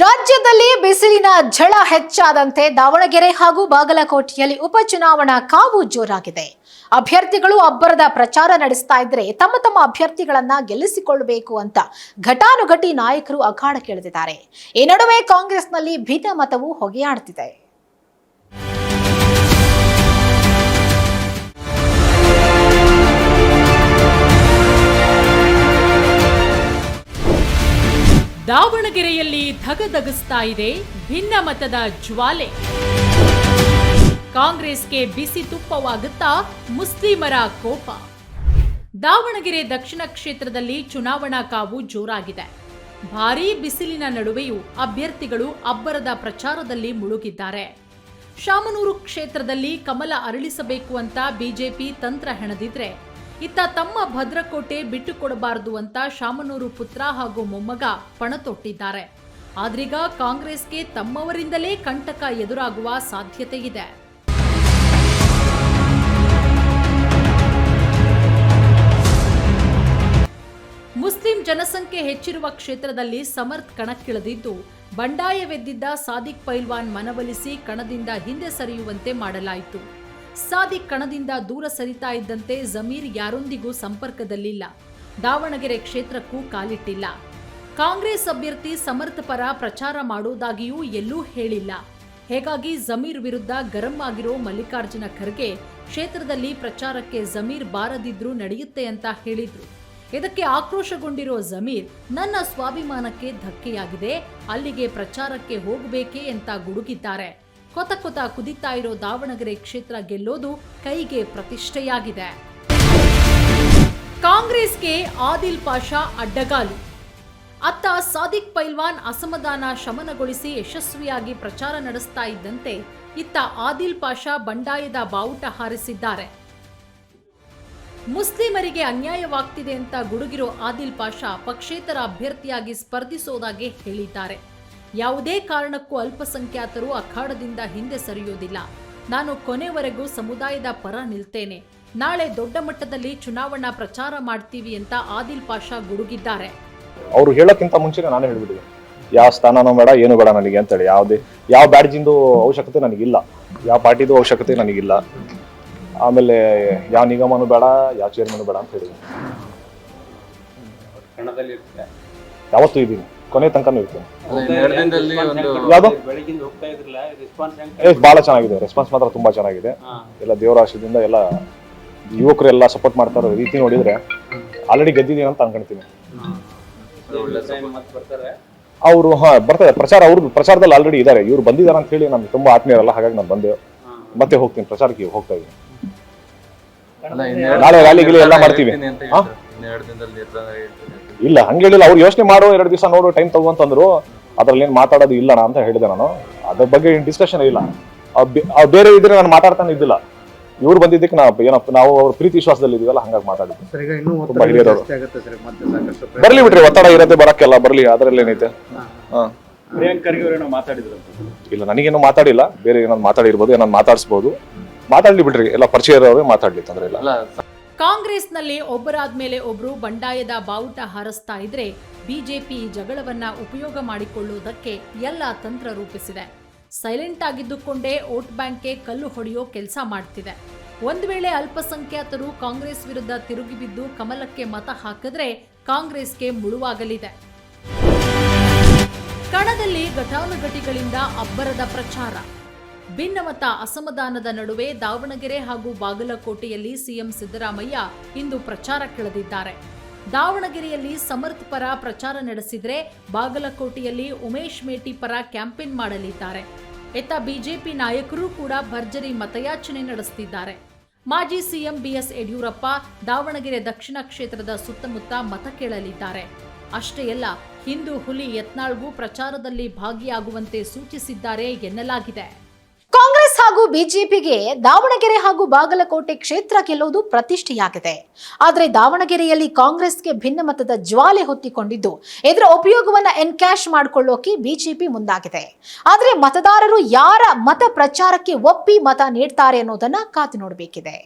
ರಾಜ್ಯದಲ್ಲಿ ಬಿಸಿಲಿನ ಝಳ ಹೆಚ್ಚಾದಂತೆ ದಾವಣಗೆರೆ ಹಾಗೂ ಬಾಗಲಕೋಟೆಯಲ್ಲಿ ಉಪಚುನಾವಣಾ ಕಾವು ಜೋರಾಗಿದೆ. ಅಭ್ಯರ್ಥಿಗಳು ಅಬ್ಬರದ ಪ್ರಚಾರ ನಡೆಸ್ತಾ ಇದ್ರೆ ತಮ್ಮ ಅಭ್ಯರ್ಥಿಗಳನ್ನ ಗೆಲ್ಲಿಸಿಕೊಳ್ಳಬೇಕು ಅಂತ ಘಟಾನುಘಟಿ ನಾಯಕರು ಅಖಾಡಕ್ಕಿಳಿದಿದ್ದಾರೆ. ಈ ನಡುವೆ ಕಾಂಗ್ರೆಸ್ನಲ್ಲಿ ಭಿನ್ನಮತವು ಹೊಗೆಯಾಡುತ್ತಿದೆ. ದಾವಣಗೆರೆಯಲ್ಲಿ ಧಗಧಗಿಸ್ತಾ ಇದೆ ಭಿನ್ನಮತದ ಜ್ವಾಲೆ. ಕಾಂಗ್ರೆಸ್ಗೆ ಬಿಸಿ ತುಪ್ಪವಾಗುತ್ತಾ ಮುಸ್ಲಿಮರ ಕೋಪ. ದಾವಣಗೆರೆ ದಕ್ಷಿಣ ಕ್ಷೇತ್ರದಲ್ಲಿ ಚುನಾವಣಾ ಕಾವು ಜೋರಾಗಿದೆ. ಭಾರೀ ಬಿಸಿಲಿನ ನಡುವೆಯೂ ಅಭ್ಯರ್ಥಿಗಳು ಅಬ್ಬರದ ಪ್ರಚಾರದಲ್ಲಿ ಮುಳುಗಿದ್ದಾರೆ. ಶಾಮನೂರು ಕ್ಷೇತ್ರದಲ್ಲಿ ಕಮಲ ಅರಳಿಸಬೇಕು ಅಂತ ಬಿಜೆಪಿ ತಂತ್ರ ಹೆಣೆದಿದ್ರೆ, ಇತ್ತ ತಮ್ಮ ಭದ್ರಕೋಟೆ ಬಿಟ್ಟುಕೊಡಬಾರದು ಅಂತ ಶಾಮನೂರು ಪುತ್ರ ಹಾಗೂ ಮೊಮ್ಮಗ ಪಣತೊಟ್ಟಿದ್ದಾರೆ. ಆದ್ರೀಗ ಕಾಂಗ್ರೆಸ್ಗೆ ತಮ್ಮವರಿಂದಲೇ ಕಂಟಕ ಎದುರಾಗುವ ಸಾಧ್ಯತೆ ಇದೆ. ಮುಸ್ಲಿಂ ಜನಸಂಖ್ಯೆ ಹೆಚ್ಚಿರುವ ಕ್ಷೇತ್ರದಲ್ಲಿ ಸಮರ್ಥ್ ಕಣಕ್ಕಿಳಿದಿದ್ದು, ಬಂಡಾಯವೆದ್ದಿದ್ದ ಸಾದಿಕ್ ಪೈಲ್ವಾನ್ ಮನವೊಲಿಸಿ ಕಣದಿಂದ ಹಿಂದೆ ಸರಿಯುವಂತೆ ಮಾಡಲಾಯಿತು. ಸಾದಿಕ್ ಕಣದಿಂದ ದೂರ ಸರಿತಾ ಇದ್ದಂತೆ ಜಮೀರ್ ಯಾರೊಂದಿಗೂ ಸಂಪರ್ಕದಲ್ಲಿಲ್ಲ. ದಾವಣಗೆರೆ ಕ್ಷೇತ್ರಕ್ಕೂ ಕಾಲಿಟ್ಟಿಲ್ಲ. ಕಾಂಗ್ರೆಸ್ ಅಭ್ಯರ್ಥಿ ಸಮರ್ಥ್ ಪರ ಪ್ರಚಾರ ಮಾಡುವುದಾಗಿಯೂ ಎಲ್ಲೂ ಹೇಳಿಲ್ಲ. ಹೀಗಾಗಿ ಜಮೀರ್ ವಿರುದ್ಧ ಗರಂ ಆಗಿರೋ ಮಲ್ಲಿಕಾರ್ಜುನ ಖರ್ಗೆ ಕ್ಷೇತ್ರದಲ್ಲಿ ಪ್ರಚಾರಕ್ಕೆ ಜಮೀರ್ ಬಾರದಿದ್ರೂ ನಡೆಯುತ್ತೆ ಅಂತ ಹೇಳಿದ್ರು. ಇದಕ್ಕೆ ಆಕ್ರೋಶಗೊಂಡಿರೋ ಜಮೀರ್, ನನ್ನ ಸ್ವಾಭಿಮಾನಕ್ಕೆ ಧಕ್ಕೆಯಾಗಿದೆ, ಅಲ್ಲಿಗೆ ಪ್ರಚಾರಕ್ಕೆ ಹೋಗಬೇಕೇ ಅಂತ ಗುಡುಗಿದ್ದಾರೆ. ಕೊತ ಕುದಿತಾ ಇರೋ ದಾವಣಗೆರೆ ಕ್ಷೇತ್ರ ಗೆಲ್ಲೋದು ಕೈಗೆ ಪ್ರತಿಷ್ಠೆಯಾಗಿದೆ. ಕಾಂಗ್ರೆಸ್ಗೆ ಆದಿಲ್ ಪಾಷಾ ಅಡ್ಡಗಾಲು. ಅತ್ತ ಸಾದಿಕ್ ಪೈಲ್ವಾನ್ ಅಸಮಾಧಾನ ಶಮನಗೊಳಿಸಿ ಯಶಸ್ವಿಯಾಗಿ ಪ್ರಚಾರ ನಡೆಸ್ತಾ ಇದ್ದಂತೆ, ಇತ್ತ ಆದಿಲ್ ಪಾಷಾ ಬಂಡಾಯದ ಬಾವುಟ ಹಾರಿಸಿದ್ದಾರೆ. ಮುಸ್ಲಿಮರಿಗೆ ಅನ್ಯಾಯವಾಗ್ತಿದೆ ಅಂತ ಗುಡುಗಿರೋ ಆದಿಲ್ ಪಾಷಾ ಪಕ್ಷೇತರ ಅಭ್ಯರ್ಥಿಯಾಗಿ ಸ್ಪರ್ಧಿಸೋದಾಗಿ ಹೇಳಿದ್ದಾರೆ. ಯಾವುದೇ ಕಾರಣಕ್ಕೂ ಅಲ್ಪಸಂಖ್ಯಾತರು ಅಖಾಡದಿಂದ ಹಿಂದೆ ಸರಿಯೋದಿಲ್ಲ. ನಾನು ಕೊನೆವರೆಗೂ ಸಮುದಾಯದ ಪರ ನಿಲ್ತೇನೆ. ನಾಳೆ ದೊಡ್ಡ ಮಟ್ಟದಲ್ಲಿ ಚುನಾವಣಾ ಪ್ರಚಾರ ಮಾಡ್ತೀವಿ ಅಂತ ಆದಿಲ್ ಪಾಷಾ ಗುಡುಗಿದ್ದಾರೆ. ಅವರು ಹೇಳೋಕ್ಕಿಂತ ಮುಂಚೆನೇ ನಾನು ಹೇಳ್ಬಿಟ್ಟಿದೆ, ಯಾವ ಸ್ಥಾನನೂ ಬೇಡ, ಏನು ಬೇಡ ನನಗೆ ಅಂತೇಳಿ. ಯಾವ ಬ್ಯಾಡ್ಜಿಂದು ಅವಶ್ಯಕತೆ ನನಗಿಲ್ಲ, ಯಾವ ಪಾರ್ಟಿದು ಅವಶ್ಯಕತೆ ನನಗಿಲ್ಲ. ಆಮೇಲೆ ಯಾವ ನಿಗಮನೂ ಬೇಡ, ಯಾವ ಚೇರ್ಮನ್ ಬೇಡ ಅಂತ ಹೇಳಿದ್ದೀನಿ. ಯಾವತ್ತೂ ಇದ್ದೀನಿ, ಕೊನೆ ತನಕನೂ ಇರ್ತೀನಿ. ಬಹಳ ಚೆನ್ನಾಗಿದೆ, ರೆಸ್ಪಾನ್ಸ್ ಮಾತ್ರ ತುಂಬಾ ಚೆನ್ನಾಗಿದೆ. ಎಲ್ಲ ದೇವರ ಆಶೀರ್ವಾದದಿಂದ ಎಲ್ಲ ಯುವಕರೆಲ್ಲ ಸಪೋರ್ಟ್ ಮಾಡ್ತಾರೋ ರೀತಿ ನೋಡಿದ್ರೆ ಆಲ್ರೆಡಿ ಗೆದ್ದಿದ್ದೀನಿ ಅಂತ ಅನ್ಕೊಂತೀನಿ. ಅವರು ಬರ್ತಾರೆ, ಪ್ರಚಾರದಲ್ಲಿ ಆಲ್ರೆಡಿ ಇದ್ದಾರೆ. ಇವ್ರು ಬಂದಿದ್ದಾರೆ ಅಂತ ಹೇಳಿ ನಮ್ಗೆ ತುಂಬಾ ಆತ್ಮೀಯರಲ್ಲ, ಹಾಗಾಗಿ ನಾನು ಬಂದೆ ಮತ್ತೆ ಹೋಗ್ತೀನಿ, ಪ್ರಚಾರಕ್ಕೆ ಹೋಗ್ತಾ ಇದ್ದೀನಿ. ನಾಳೆ ರ್ಯಾಲಿಗಳು ಎಲ್ಲ ಮಾಡ್ತೀವಿ. ಇಲ್ಲ ಹಂಗೆ ಹೇಳಿಲ್ಲ, ಅವ್ರು ಯೋಚನೆ ಮಾಡೋ 2 ದಿವಸ ನೋಡೋ ಟೈಮ್ ತಗೊಂತಂದ್ರು. ಅದ್ರಲ್ಲಿ ಏನು ಮಾತಾಡೋದು ಇಲ್ಲ ಅಂತ ಹೇಳಿದೆ ನಾನು. ಅದ್ರ ಬಗ್ಗೆ ಡಿಸ್ಕಷನ್ ಇಲ್ಲ. ಬೇರೆ ಇದ್ರೆ ನಾನು ಮಾತಾಡ್ತಾನೆ ಇದ್ದಿಲ್ಲ. ಇವ್ರು ಬಂದಿದ್ದಕ್ಕೆ ನಾವು ಅವ್ರ ಪ್ರೀತಿ ವಿಶ್ವಾಸದಲ್ಲಿ ಇದೀವಲ್ಲ, ಹಂಗಾಗಿ ಮಾತಾಡಿದ್ವಿ. ಬರ್ಲಿ ಬಿಟ್ರಿ, ಒತ್ತಡ ಇರತ್ತೆ, ಬರಕ್ಕೆಲ್ಲ ಬರ್ಲಿ, ಅದ್ರಲ್ಲಿ ಏನೈತೆ. ಇಲ್ಲ ನನಗೇನು ಮಾತಾಡಿಲ್ಲ, ಬೇರೆ ಏನಾದ್ರು ಮಾತಾಡಿರ್ಬೋದು, ಏನಾದ್ರು ಮಾತಾಡಿಸ್ಬೋದು. ಮಾತಾಡ್ಲಿ ಬಿಡ್ರಿ, ಎಲ್ಲ ಪರಿಚಯ ಇರೋರೇ ಮಾತಾಡ್ಲಿ, ತೊಂದ್ರೆ ಇಲ್ಲ. ಕಾಂಗ್ರೆಸ್ನಲ್ಲಿ ಒಬ್ಬರಾದ್ಮೇಲೆ ಒಬ್ರು ಬಂಡಾಯದ ಬಾವುಟ ಹಾರಿಸ್ತಾ ಇದ್ರೆ, ಬಿಜೆಪಿ ಜಗಳವನ್ನ ಉಪಯೋಗ ಮಾಡಿಕೊಳ್ಳುವುದಕ್ಕೆ ಎಲ್ಲ ತಂತ್ರ ರೂಪಿಸಿದೆ. ಸೈಲೆಂಟ್ ಆಗಿದ್ದುಕೊಂಡೇ ವೋಟ್ ಬ್ಯಾಂಕ್ಗೆ ಕಲ್ಲು ಹೊಡೆಯೋ ಕೆಲಸ ಮಾಡ್ತಿದೆ. ಒಂದ್ ವೇಳೆ ಅಲ್ಪಸಂಖ್ಯಾತರು ಕಾಂಗ್ರೆಸ್ ವಿರುದ್ಧ ತಿರುಗಿ ಬಿದ್ದು ಕಮಲಕ್ಕೆ ಮತ ಹಾಕಿದ್ರೆ ಕಾಂಗ್ರೆಸ್ಗೆ ಮುಳುವಾಗಲಿದೆ. ಕಣದಲ್ಲಿ ಘಟಾನುಘಟಿಗಳಿಂದ ಅಬ್ಬರದ ಪ್ರಚಾರ. ಭಿನ್ನಮತ ಅಸಮಾಧಾನದ ನಡುವೆ ದಾವಣಗೆರೆ ಹಾಗೂ ಬಾಗಲಕೋಟೆಯಲ್ಲಿ ಸಿಎಂ ಸಿದ್ದರಾಮಯ್ಯ ಇಂದು ಪ್ರಚಾರಕ್ಕಿಳಿದಿದ್ದಾರೆ. ದಾವಣಗೆರೆಯಲ್ಲಿ ಸಮರ್ಥ್ ಪರ ಪ್ರಚಾರ ನಡೆಸಿದರೆ, ಬಾಗಲಕೋಟೆಯಲ್ಲಿ ಉಮೇಶ್ ಮೇಟಿ ಪರ ಕ್ಯಾಂಪೇನ್ ಮಾಡಲಿದ್ದಾರೆ. ಇತ್ತ ಬಿಜೆಪಿ ನಾಯಕರು ಕೂಡ ಭರ್ಜರಿ ಮತಯಾಚನೆ ನಡೆಸುತ್ತಿದ್ದಾರೆ. ಮಾಜಿ ಸಿಎಂ ಬಿಎಸ್ ಯಡಿಯೂರಪ್ಪ ದಾವಣಗೆರೆ ದಕ್ಷಿಣ ಕ್ಷೇತ್ರದ ಸುತ್ತಮುತ್ತ ಮತ ಕೇಳಲಿದ್ದಾರೆ. ಅಷ್ಟೇ ಅಲ್ಲ, ಹಿಂದೂ ಹುಲಿ ಯತ್ನಾಳ್ಗೂ ಪ್ರಚಾರದಲ್ಲಿ ಭಾಗಿಯಾಗುವಂತೆ ಸೂಚಿಸಿದ್ದಾರೆ ಎನ್ನಲಾಗಿದೆ. ಕಾಂಗ್ರೆಸ್ ಹಾಗೂ ಬಿಜೆಪಿಗೆ ದಾವಣಗೆರೆ ಹಾಗೂ ಬಾಗಲಕೋಟೆ ಕ್ಷೇತ್ರ ಗೆಲ್ಲುವುದು ಪ್ರತಿಷ್ಠೆಯಾಗಿದೆ. ಆದರೆ ದಾವಣಗೆರೆಯಲ್ಲಿ ಕಾಂಗ್ರೆಸ್ಗೆ ಭಿನ್ನಮತದ ಜ್ವಾಲೆ ಹೊತ್ತಿಕೊಂಡಿದ್ದು, ಇದರ ಉಪಯೋಗವನ್ನ ಎನ್ಕ್ಯಾಶ್ ಮಾಡಿಕೊಳ್ಳೋಕೆ ಬಿಜೆಪಿ ಮುಂದಾಗಿದೆ. ಆದರೆ ಮತದಾರರು ಯಾರ ಮತ ಪ್ರಚಾರಕ್ಕೆ ಒಪ್ಪಿ ಮತ ನೀಡ್ತಾರೆ ಅನ್ನೋದನ್ನ ಕಾದು ನೋಡಬೇಕಿದೆ.